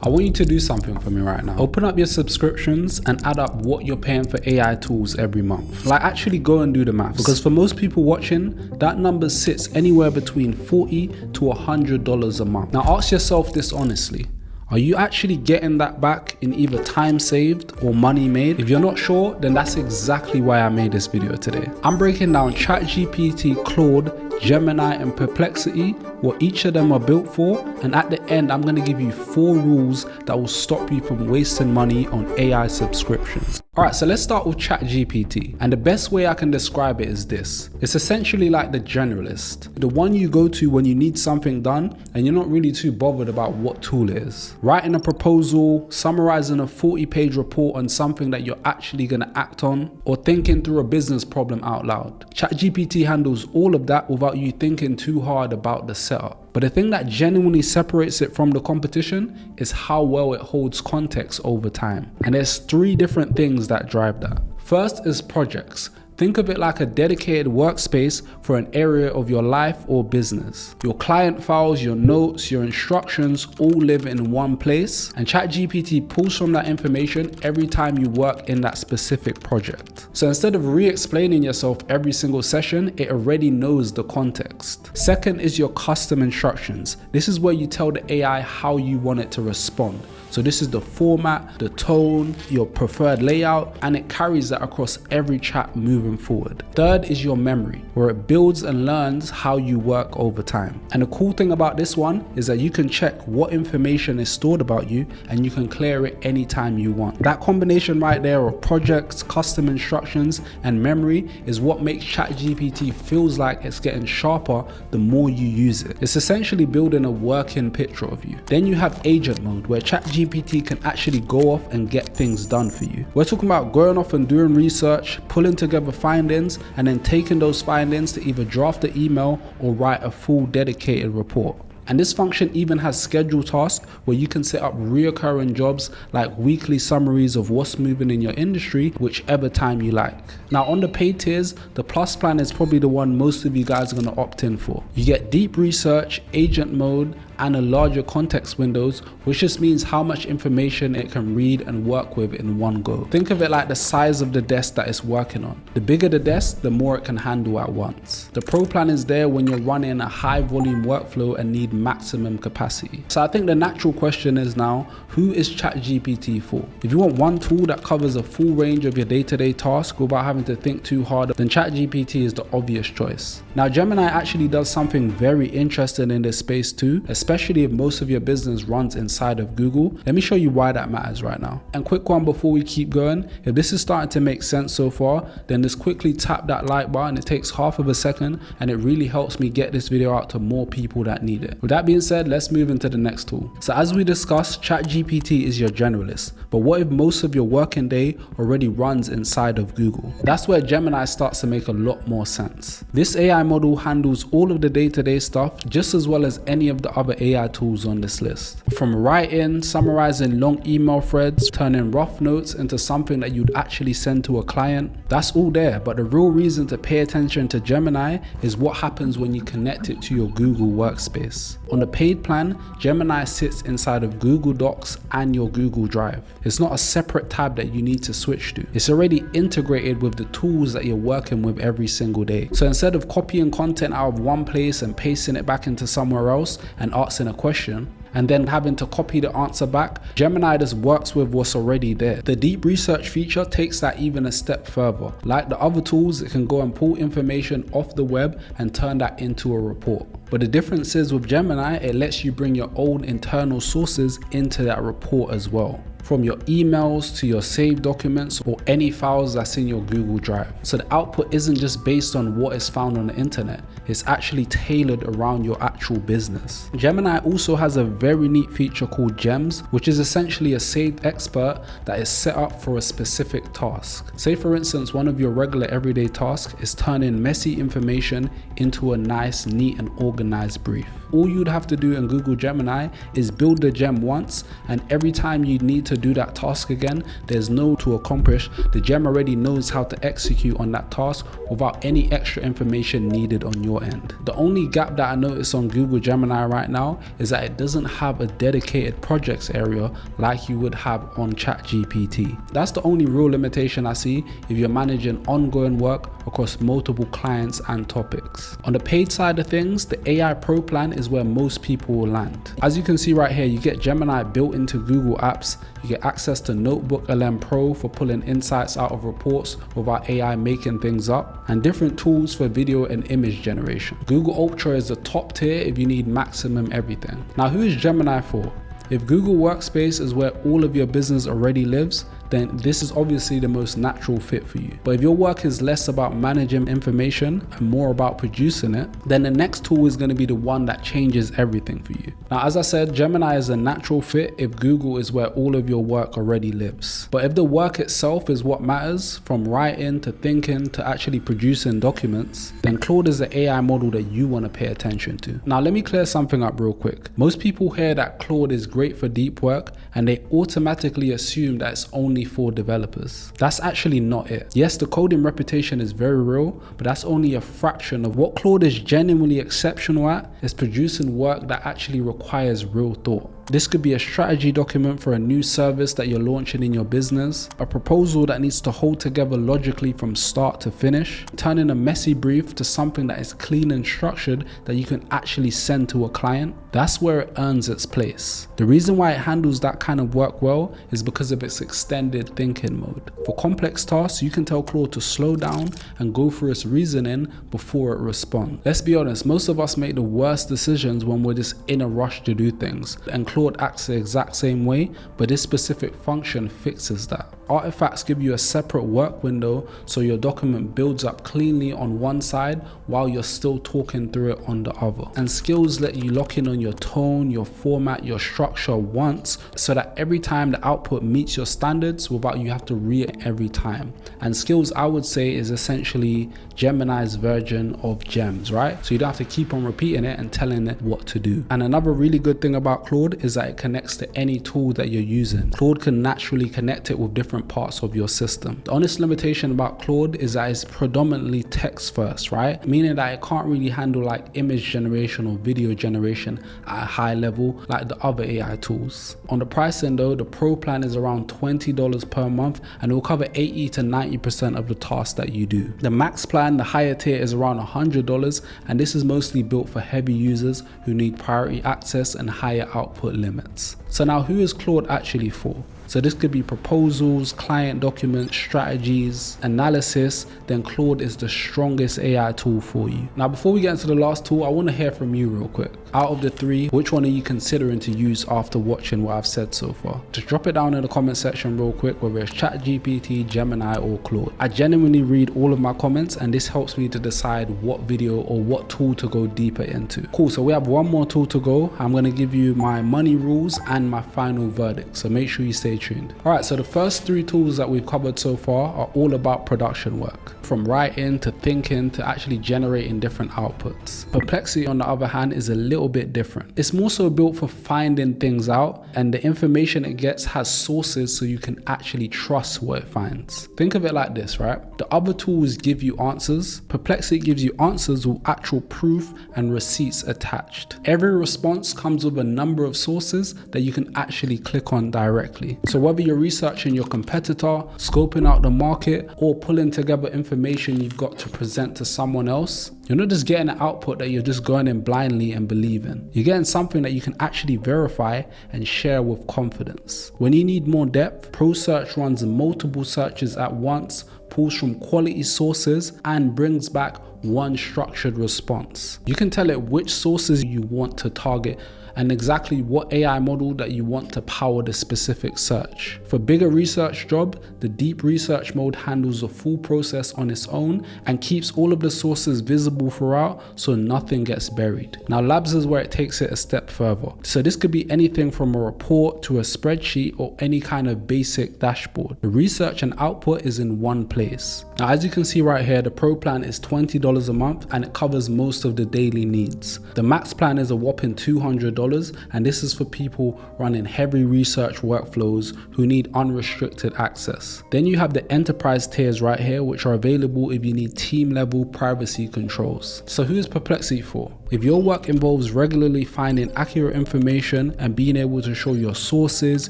I want you to do something for me right now. Open up your subscriptions and add up what you're paying for AI tools every month. Like, actually go and do the maths. Because for most people watching, that number sits anywhere between $40 to $100 a month. Now ask yourself this honestly. Are you actually getting that back in either time saved or money made? If you're not sure, then that's exactly why I made this video today. I'm breaking down ChatGPT, Claude, Gemini and Perplexity, what each of them are built for, and at the end I'm going to give you 4 rules that will stop you from wasting money on AI subscriptions. Alright, so let's start with ChatGPT, and the best way I can describe it is this. It's essentially like the generalist, the one you go to when you need something done and you're not really too bothered about what tool it is. Writing a proposal, summarizing a 40-page report on something that you're actually going to act on, or thinking through a business problem out loud. ChatGPT handles all of that without you thinking too hard about the setup. But the thing that genuinely separates it from the competition is how well it holds context over time. And there's 3 different things that drive that. First is projects. Think of it like a dedicated workspace for an area of your life or business. Your client files, your notes, your instructions all live in one place, and ChatGPT pulls from that information every time you work in that specific project. So instead of re-explaining yourself every single session, it already knows the context. Second is your custom instructions. This is where you tell the AI how you want it to respond. So this is the format, the tone, your preferred layout, and it carries that across every chat moving forward. Third is your memory, where it builds and learns how you work over time. And the cool thing about this one is that you can check what information is stored about you and you can clear it anytime you want. That combination right there of projects, custom instructions, and memory is what makes ChatGPT feels like it's getting sharper the more you use it. It's essentially building a working picture of you. Then you have agent mode, where ChatGPT can actually go off and get things done for you. We're talking about going off and doing research, pulling together findings, and then taking those findings to either draft the email or write a full dedicated report. And this function even has scheduled tasks where you can set up reoccurring jobs like weekly summaries of what's moving in your industry, whichever time you like. Now on the paid tiers, the Plus plan is probably the one most of you guys are going to opt in for. You get deep research, agent mode, and a larger context windows, which just means how much information it can read and work with in one go. Think of it like the size of the desk that it's working on. The bigger the desk, the more it can handle at once. The Pro plan is there when you're running a high volume workflow and need maximum capacity. So I think the natural question is now, who is ChatGPT for? If you want one tool that covers a full range of your day-to-day tasks without having to think too hard, then ChatGPT is the obvious choice. Now Gemini actually does something very interesting in this space too, especially if most of your business runs inside of Google. Let me show you why that matters right now. And quick one before we keep going, if this is starting to make sense so far, then just quickly tap that like button. It takes half of a second and it really helps me get this video out to more people that need it. With that being said, let's move into the next tool. So as we discussed, ChatGPT is your generalist, but what if most of your working day already runs inside of Google? That's where Gemini starts to make a lot more sense. This AI model handles all of the day-to-day stuff just as well as any of the other AI tools on this list. From writing, summarizing long email threads, turning rough notes into something that you'd actually send to a client, that's all there. But the real reason to pay attention to Gemini is what happens when you connect it to your Google Workspace. On the paid plan, Gemini sits inside of Google Docs and your Google Drive. It's not a separate tab that you need to switch to. It's already integrated with the tools that you're working with every single day. So instead of copying content out of one place and pasting it back into somewhere else and asking a question, and then having to copy the answer back, Gemini just works with what's already there. The deep research feature takes that even a step further. Like the other tools, it can go and pull information off the web and turn that into a report. But the difference is with Gemini, it lets you bring your own internal sources into that report as well. From your emails to your saved documents or any files that's in your Google Drive. So the output isn't just based on what is found on the internet, it's actually tailored around your actual business. Gemini also has a very neat feature called Gems, which is essentially a saved expert that is set up for a specific task. Say for instance, one of your regular everyday tasks is turning messy information into a nice, neat and organized brief. All you'd have to do in Google Gemini is build the gem once, and every time you need to do that task again, there's no to accomplish. The gem already knows how to execute on that task without any extra information needed on your end. The only gap that I notice on Google Gemini right now is that it doesn't have a dedicated projects area like you would have on ChatGPT. That's the only real limitation I see if you're managing ongoing work across multiple clients and topics. On the paid side of things, the AI Pro plan is where most people will land. As you can see right here, you get Gemini built into Google Apps, you get access to Notebook LM Pro for pulling insights out of reports without AI making things up, and different tools for video and image generation. Google Ultra is the top tier if you need maximum everything. Now, who is Gemini for? If Google Workspace is where all of your business already lives, then this is obviously the most natural fit for you. But if your work is less about managing information and more about producing it, then the next tool is going to be the one that changes everything for you. Now, as I said, Gemini is a natural fit if Google is where all of your work already lives. But if the work itself is what matters, from writing to thinking to actually producing documents, then Claude is the AI model that you want to pay attention to. Now, let me clear something up real quick. Most people hear that Claude is great for deep work and they automatically assume that it's only for developers. That's actually not it. Yes, the coding reputation is very real, but that's only a fraction of what Claude is genuinely exceptional at, is producing work that actually requires real thought. This could be a strategy document for a new service that you're launching in your business, a proposal that needs to hold together logically from start to finish, turning a messy brief to something that is clean and structured that you can actually send to a client. That's where it earns its place. The reason why it handles that kind of work well is because of its extended thinking mode. For complex tasks, you can tell Claude to slow down and go through its reasoning before it responds. Let's be honest, most of us make the worst decisions when we're just in a rush to do things, and Claude acts the exact same way, but this specific function fixes that. Artifacts give you a separate work window so your document builds up cleanly on one side while you're still talking through it on the other. And skills let you lock in on your tone, your format, your structure once, so that every time the output meets your standards without you have to read it every time. And skills, I would say, is essentially Gemini's version of gems, right? So you don't have to keep on repeating it and telling it what to do. And another really good thing about Claude is that it connects to any tool that you're using. Claude can naturally connect it with different parts of your system. The honest limitation about Claude is that it's predominantly text first, right? Meaning that it can't really handle like image generation or video generation at a high level like the other AI tools. On the pricing though, the Pro plan is around $20 per month and it will cover 80 to 90% of the tasks that you do. The Max plan, the higher tier, is around $100, and this is mostly built for heavy users who need priority access and higher output limits. So now, who is Claude actually for? So this could be proposals, client documents, strategies, analysis. Then Claude is the strongest AI tool for you. Now, before we get into the last tool, I want to hear from you real quick. Out of the three, which one are you considering to use after watching what I've said so far? Just drop it down in the comment section real quick, whether it's ChatGPT, Gemini, or Claude. I genuinely read all of my comments, and this helps me to decide what video or what tool to go deeper into. Cool, so we have one more tool to go. I'm going to give you my money rules and my final verdict, so make sure you stay tuned. All right, so the first three tools that we've covered so far are all about production work, from writing to thinking to actually generating different outputs. Perplexity, on the other hand, is a little bit different. It's more so built for finding things out, and the information it gets has sources so you can actually trust what it finds. Think of it like this, right? The other tools give you answers. Perplexity gives you answers with actual proof and receipts attached. Every response comes with a number of sources that you can actually click on directly. So whether you're researching your competitor, scoping out the market, or pulling together information you've got to present to someone else, you're not just getting an output that you're just going in blindly and believing. You're getting something that you can actually verify and share with confidence. When you need more depth, Pro Search runs multiple searches at once, pulls from quality sources, and brings back one structured response. You can tell it which sources you want to target and exactly what AI model that you want to power the specific search. For bigger research job, the deep research mode handles the full process on its own and keeps all of the sources visible throughout so nothing gets buried. Now labs is where it takes it a step further. So this could be anything from a report to a spreadsheet or any kind of basic dashboard. The research and output is in one place. Now as you can see right here, the Pro plan is $20 a month and it covers most of the daily needs. The Max plan is a whopping $200 and this is for people running heavy research workflows who need unrestricted access. Then you have the enterprise tiers right here, which are available if you need team level privacy controls. So who is Perplexity for? If your work involves regularly finding accurate information and being able to show your sources,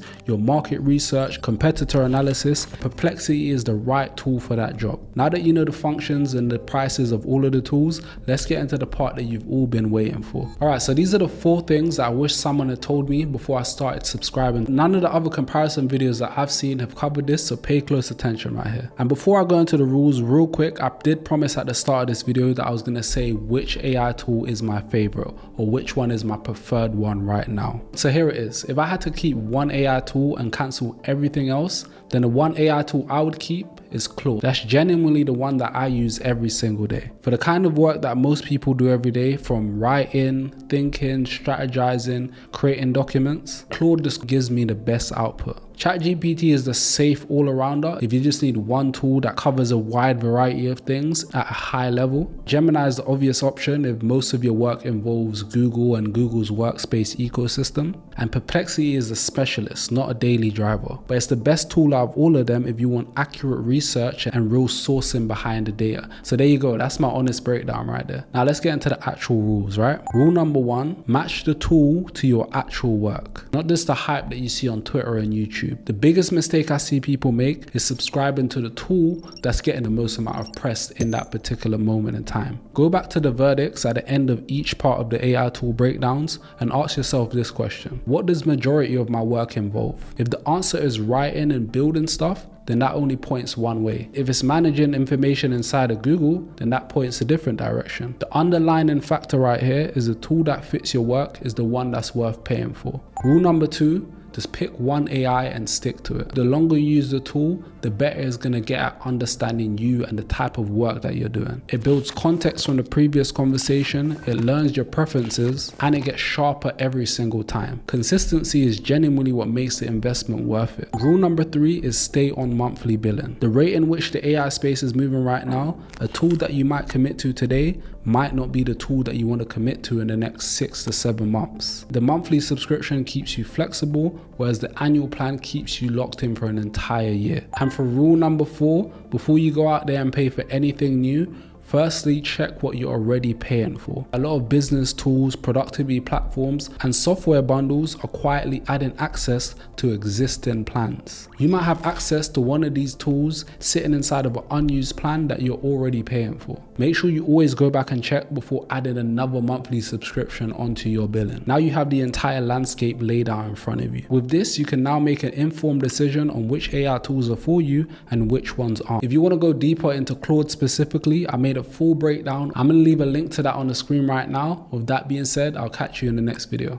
your market research, competitor analysis, Perplexity is the right tool for that job. Now that you know the functions and the prices of all of the tools, let's get into the part that you've all been waiting for. Alright, so these are the 4 things that I wish someone had told me before I started subscribing. None of the other comparison videos that I've seen have covered this, so pay close attention right here. And before I go into the rules real quick, I did promise at the start of this video that I was going to say which AI tool is my favorite or which one is my preferred one right now. So here it is. If I had to keep one AI tool and cancel everything else, then the one AI tool I would keep is Claude. That's genuinely the one that I use every single day. For the kind of work that most people do every day, from writing, thinking, strategizing, creating documents, Claude just gives me the best output. ChatGPT is the safe all-arounder if you just need one tool that covers a wide variety of things at a high level. Gemini is the obvious option if most of your work involves Google and Google's Workspace ecosystem. And Perplexity is a specialist, not a daily driver. But it's the best tool out of all of them if you want accurate research and real sourcing behind the data. So there you go, that's my honest breakdown right there. Now let's get into the actual rules, right? Rule number 1, match the tool to your actual work. Not just the hype that you see on Twitter and YouTube. The biggest mistake I see people make is subscribing to the tool that's getting the most amount of press in that particular moment in time. Go back to the verdicts at the end of each part of the AI tool breakdowns and ask yourself this question: what does majority of my work involve? If the answer is writing and building stuff, then that only points one way. If it's managing information inside of Google, then that points a different direction. The underlying factor right here is the tool that fits your work is the one that's worth paying for. Rule number 2, just pick one AI and stick to it. The longer you use the tool, the better it's going to get at understanding you and the type of work that you're doing. It builds context from the previous conversation, it learns your preferences, and it gets sharper every single time. Consistency is genuinely what makes the investment worth it. Rule number 3 is stay on monthly billing. The rate in which the AI space is moving right now, a tool that you might commit to today might not be the tool that you want to commit to in the next 6 to 7 months. The monthly subscription keeps you flexible, whereas the annual plan keeps you locked in for an entire year. And for rule number 4, before you go out there and pay for anything new, firstly, check what you're already paying for. A lot of business tools, productivity platforms, and software bundles are quietly adding access to existing plans. You might have access to one of these tools sitting inside of an unused plan that you're already paying for. Make sure you always go back and check before adding another monthly subscription onto your billing. Now you have the entire landscape laid out in front of you. With this, you can now make an informed decision on which AI tools are for you and which ones aren't. If you want to go deeper into Claude specifically, I made a full breakdown. I'm going to leave a link to that on the screen right now. With that being said, I'll catch you in the next video.